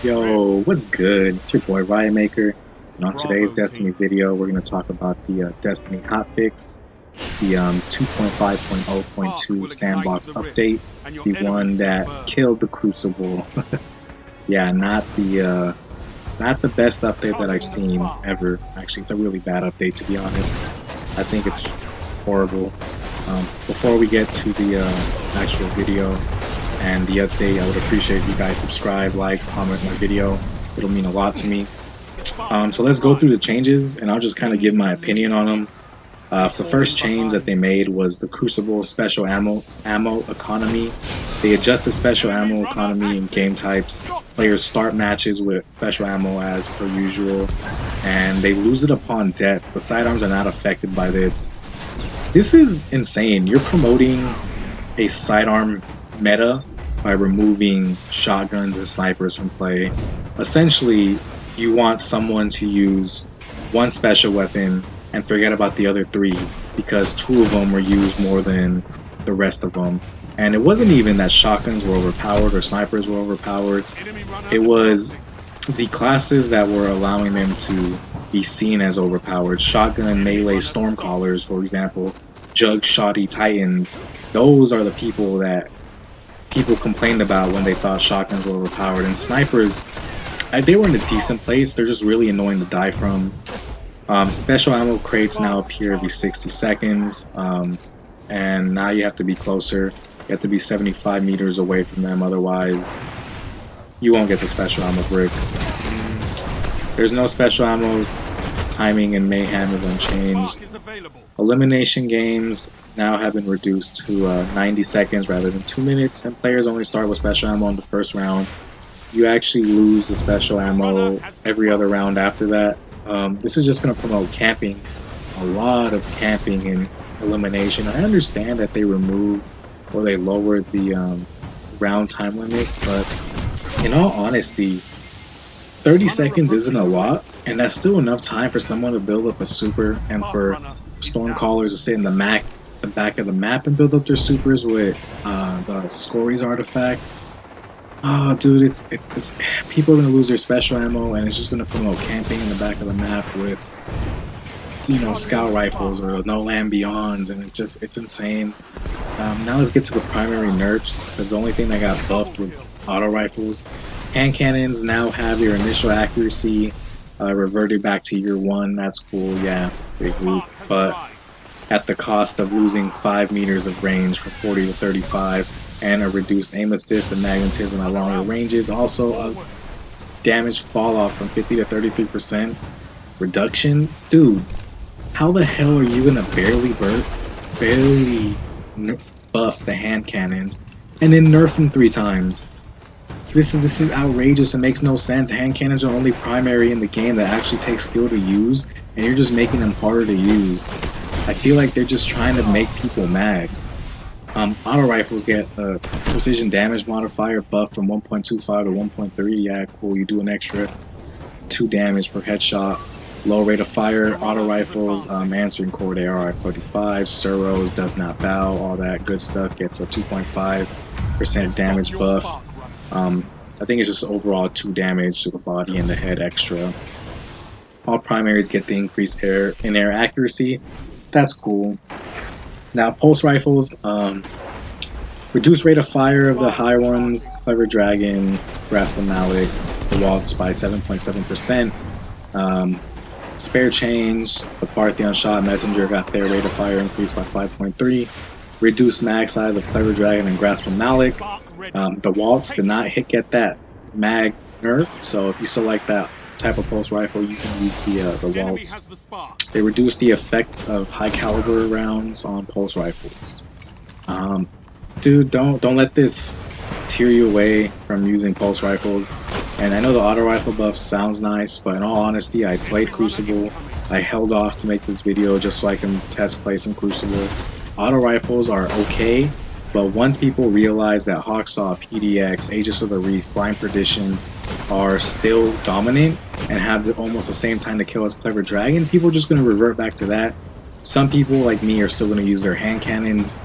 Yo, what's good? It's your boy Riot Maker, and on today's Bravo Destiny team. video, we're going to talk about the Destiny hotfix, the 2.5.0.2 Will ignite sandbox the rift, update, and your the one enemies will that burn. killed the Crucible. Yeah, not the best update that I've Charging the seen spark. ever. Actually, it's a really bad update, to be honest. I think it's horrible. Before we get to the actual video and the update, I would appreciate if you guys subscribe, like, comment my video. It'll mean a lot to me. The spark So has let's go through the arrived. changes, and I'll just kind of give Enemies my will opinion leave, on them. The first falling change that behind. they made was the Crucible special ammo economy. They adjusted special Enemy ammo runner economy in active. game types. Stop them. Players start matches with special ammo as per usual, and they lose it upon death. The sidearms are not affected by this. This is insane. You're promoting a sidearm meta by removing shotguns and snipers from play. Essentially, you want someone to use one special weapon and forget about the other three because two of them were used more than the rest of them. And it wasn't even that shotguns were overpowered or snipers were overpowered. Enemy runner It was advancing. the classes that were allowing them to be seen as overpowered. Shotgun melee stormcallers, for example, jug shoddy titans. Those are the people that people complained about when they thought shotguns were overpowered. And snipers, they were in a decent place. They're just really annoying to die from. Special ammo crates now appear every 60 seconds, and now you have to be closer. You have to be 75 meters away from them, otherwise you won't get the special ammo brick. There's no special ammo. Timing and mayhem is The unchanged. spark is available. Elimination games now have been reduced to 90 seconds rather than 2 minutes, and players only start with special ammo in the first round. You actually lose the special ammo every other round after that. This is just going to promote camping, a lot of camping and elimination. I understand that they removed or they lowered the round time limit, but in all honesty, 30 seconds isn't a lot, and that's still enough time for someone to build up a super and Spark for runner is down. stormcallers to sit in the back of the map and build up their supers with the Scories artifact. Oh, dude, it's people are gonna lose their special ammo, and it's just gonna promote camping in the back of the map with scout rifles or no land beyonds, and it's insane. Now let's get to the primary nerfs, because the only thing that got buffed was auto rifles. Hand cannons now have your initial accuracy reverted back to year one. That's cool, yeah, big whoop. Spark has But arrived. at the cost of losing 5 meters of range from 40 to 35, and a reduced aim assist and magnetism at longer ranges. Also, a damage fall off from 50 to 33% reduction. Dude, how the hell are you gonna barely buff the hand cannons and then nerf them 3 times? This is outrageous. It makes no sense. Hand cannons are only primary in the game that actually takes skill to use, and you're just making them harder to use. I feel like they're just trying to make people mad. Auto rifles get a precision damage modifier buff from 1.25 to 1.3. Yeah, cool. You do an extra 2 damage per headshot. Low rate of fire. Auto rifles, answering core ARI 45. Suros does not bow. All that good stuff gets a 2.5% damage Stop your buff. spark runner. I think it's just overall 2 damage to the body and the head extra. All primaries get the increased air accuracy. That's cool. Now, pulse rifles, reduce rate of fire of the higher ones, Clever Dragon, Grasp of Malik, the Waltz by 7.7%. Spare change, the Parthian Shot Messenger got their rate of fire increased by 5.3. Reduced mag size of Clever Dragon and Grasp of Malik. Spark ready. The Waltz did not get that mag nerf, so if you still like that type of pulse rifle, you can use the Enemy Waltz. has the spark. They reduced the effect of high caliber rounds on pulse rifles. Dude, don't let this tear you away from using pulse rifles. And I know the auto rifle buff sounds nice, but in all honesty, I played Crucible. I held off to make this video just so I can test play some Crucible. Auto rifles are okay, but once people realize that Hawksaw, PDX, Aegis of the Reef, Blind Perdition are still dominant and have almost the same time to kill as Clever Dragon, people are just going to revert back to that. Some people like me are still going to use their hand cannons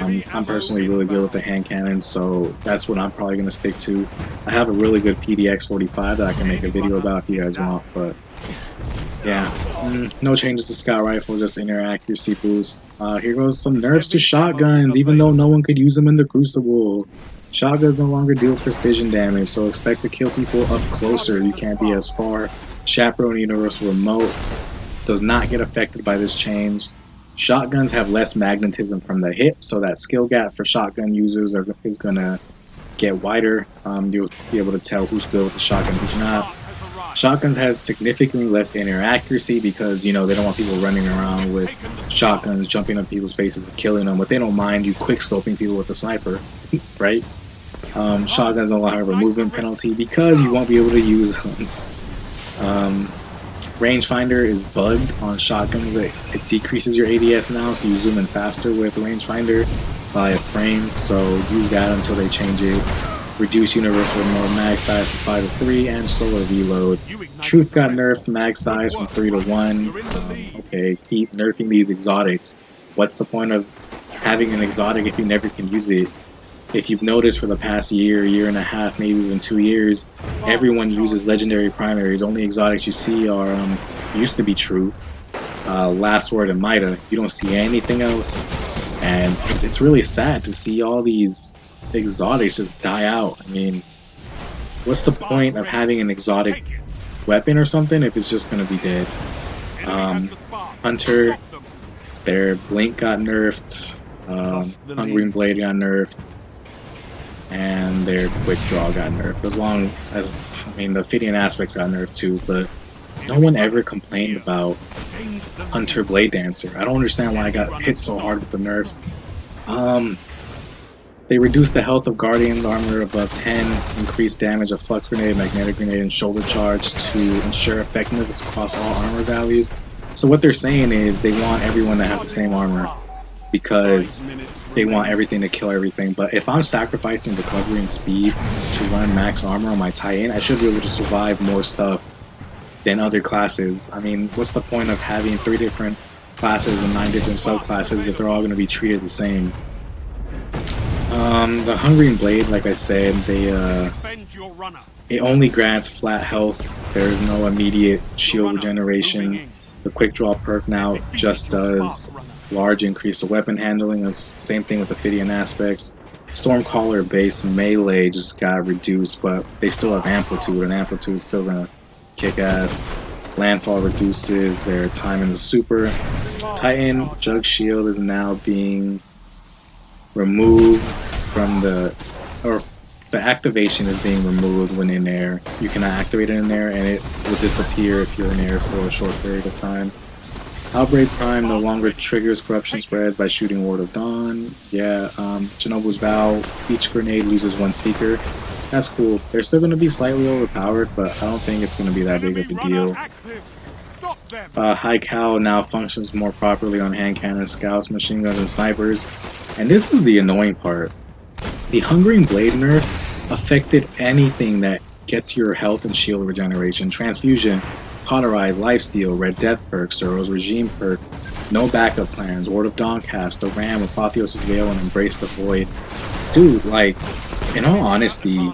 I'm personally really good with the hand cannon, so that's what I'm probably going to stick to. I have a really good PDX 45 that I can make a video about if you guys want, but yeah, no changes to scout rifle, just inner accuracy boost. Here goes some nerfs to shotguns, even though no one could use them in the Crucible. Shotguns no longer deal precision damage, so expect to kill people up closer. You can't be as far. Chaperone Universal Remote does not get affected by this change. Shotguns have less magnetism from the hip, so that skill gap for shotgun users is going to get wider. You'll be able to tell who's good with the shotgun, who's not. Shotguns has significantly less inner accuracy because, you know, they don't want people running around with shotguns, jumping on people's faces and killing them, but they don't mind you quick scoping people with a sniper, right? Shotguns don't have a movement penalty because you won't be able to use them. Rangefinder is bugged on shotguns. It decreases your ADS now, so you zoom in faster with rangefinder by a frame, so use that until they change it. Reduce universal remote mag size from 5 to 3 and solar reload. Truth got nerfed mag size from 3 to 1. Okay, keep nerfing these exotics. What's the point of having an exotic if you never can use it? If you've noticed for the past year and a half, maybe even 2 years, everyone uses legendary primaries. Only exotics you see are used to be Truth, Last Word, and Mida. You don't see anything else, and it's really sad to see all these exotics just die out. I mean, what's the point of having an exotic weapon or something if it's just gonna be dead? Hunter, their Blink got nerfed, Hungering Blade got nerfed, and their Quick Draw got nerfed. As long as, I mean, the Fidian aspects got nerfed too, but no one ever complained about Hunter Blade Dancer. I don't understand why I got hit so hard with the nerf. They reduced the health of Guardian armor above 10, increased damage of Flux Grenade, Magnetic Grenade, and Shoulder Charge to ensure effectiveness across all armor values. So what they're saying is they want everyone to have the same armor because they want everything to kill everything. But if I'm sacrificing recovery and speed to run max armor on my Titan, I should be able to survive more stuff than other classes. I mean, what's the point of having 3 different classes and 9 different subclasses if they're all going to be treated the same? The Hungering Blade, like I said, it only grants flat health. There is no immediate shield regeneration. The Quick Draw perk now just does large increase of weapon handling. Same thing with the Fidian aspects. Stormcaller base melee just got reduced, but they still have amplitude, and amplitude is still gonna kick ass. Landfall reduces their time in the super. Titan Jug Shield is now being removed from the activation is being removed when in air. You cannot activate it in air, and it will disappear if you're in air for a short period of time. Outbreak Prime no longer triggers corruption spreads by shooting Ward of Dawn. Yeah, Chernoby's Vow, each grenade loses 1 seeker. That's cool. They're still going to be slightly overpowered, but I don't think it's going to be that big of a deal. High Cal now functions more properly on hand cannons, scouts, machine guns, and snipers. And this is the annoying part. The Hungering Blade nerf affected anything that gets your health and shield regeneration. Transfusion, Cauterize, Lifesteal, Red Death perk, Suro's Regime perk, no backup plans, Ward of Dawn cast, the Ram, Apotheosis Veil, and Embrace the Void. Dude, like, in all honesty,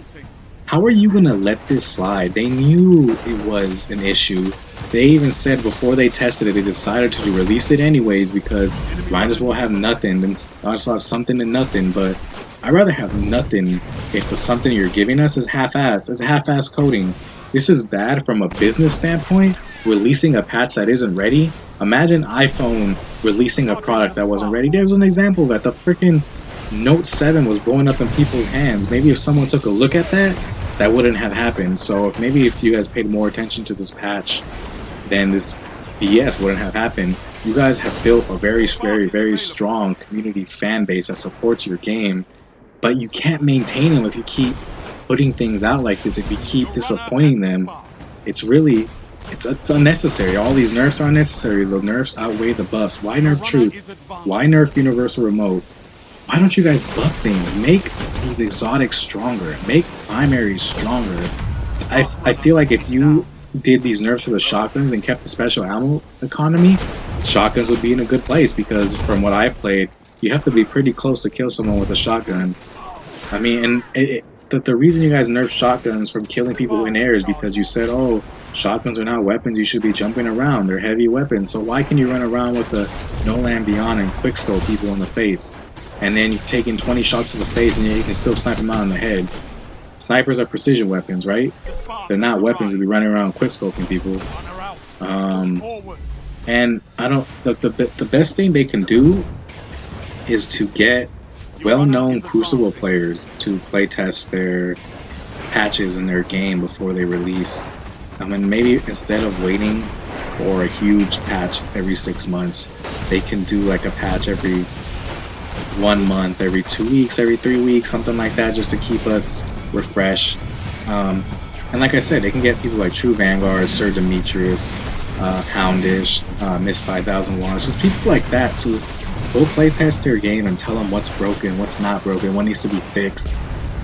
how are you gonna let this slide? They knew it was an issue. They even said before they tested it, they decided to release it anyways because might as well have nothing than might as well have something than nothing. But I'd rather have nothing if the something you're giving us is half-assed. It's half-ass coding. This is bad from a business standpoint. Releasing a patch that isn't ready. Imagine iPhone releasing a product that wasn't ready. There was an example that the freaking Note 7 was blowing up in people's hands. Maybe if someone took a look at that, that wouldn't have happened. So if you guys paid more attention to this patch, then this BS wouldn't have happened. You guys have built a very, very, very strong community fan base that supports your game, but you can't maintain them if you keep putting things out like this. If you keep disappointing them, it's unnecessary. All these nerfs are unnecessary. The nerfs outweigh the buffs. Why nerf Truth? Why nerf Universal Remote? Why don't you guys buff things? Make these exotics stronger. Make primaries stronger. I feel like if you did these nerfs to the shotguns and kept the special ammo economy, shotguns would be in a good place because from what I played, You have to be pretty close to kill someone with a shotgun. I mean, and the reason you guys nerfed shotguns from killing people in air is because you said, oh, shotguns are not weapons, you should be jumping around, they're heavy weapons. So why can you run around with a No Land Beyond and quickscope people in the face? And then you're taking 20 shots to the face and you can still snipe them out in the head. Snipers are precision weapons, right? They're not weapons to be running around quickscoping people. And I don't. The best thing they can do is to get well-known Crucible players to playtest their patches in their game before they release. I mean, maybe instead of waiting for a huge patch every 6 months, they can do like a patch every 1 month, every 2 weeks, every 3 weeks, something like that, just to keep us refreshed. And like I said, they can get people like True Vanguard, Sir Demetrius, Houndish, Miss 5000 Watts, just people like that to go playtest their game and tell them what's broken, what's not broken, what needs to be fixed.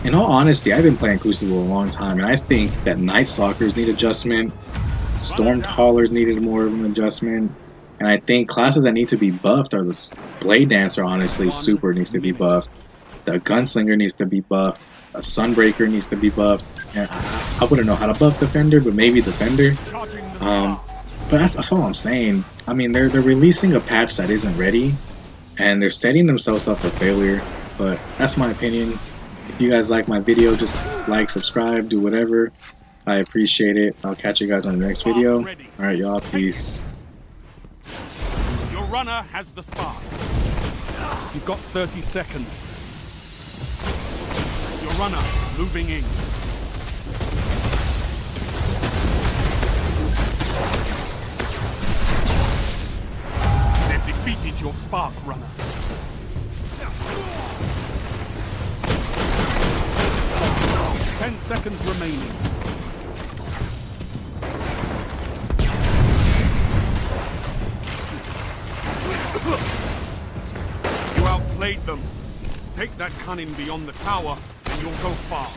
In all honesty, I've been playing Crucible a long time, and I think that Night Stalkers need adjustment, Storm Callers needed more of an adjustment, and I think classes that need to be buffed are the Blade Dancer, honestly, super needs to be buffed, the Gunslinger needs to be buffed, a Sunbreaker needs to be buffed, and I wouldn't know how to buff Defender, but maybe Defender. But that's all I'm saying. I mean, they're releasing a patch that isn't ready, and they're setting themselves up for failure, but that's my opinion. If you guys like my video, just like, subscribe, do whatever. I appreciate it. I'll catch you guys on the next video. Alright, y'all, peace. Your runner has the spark. You've got 30 seconds. Your runner moving in. They've defeated your spark runner. 10 seconds remaining. You outplayed them. Take that cannon beyond the tower, and you'll go far.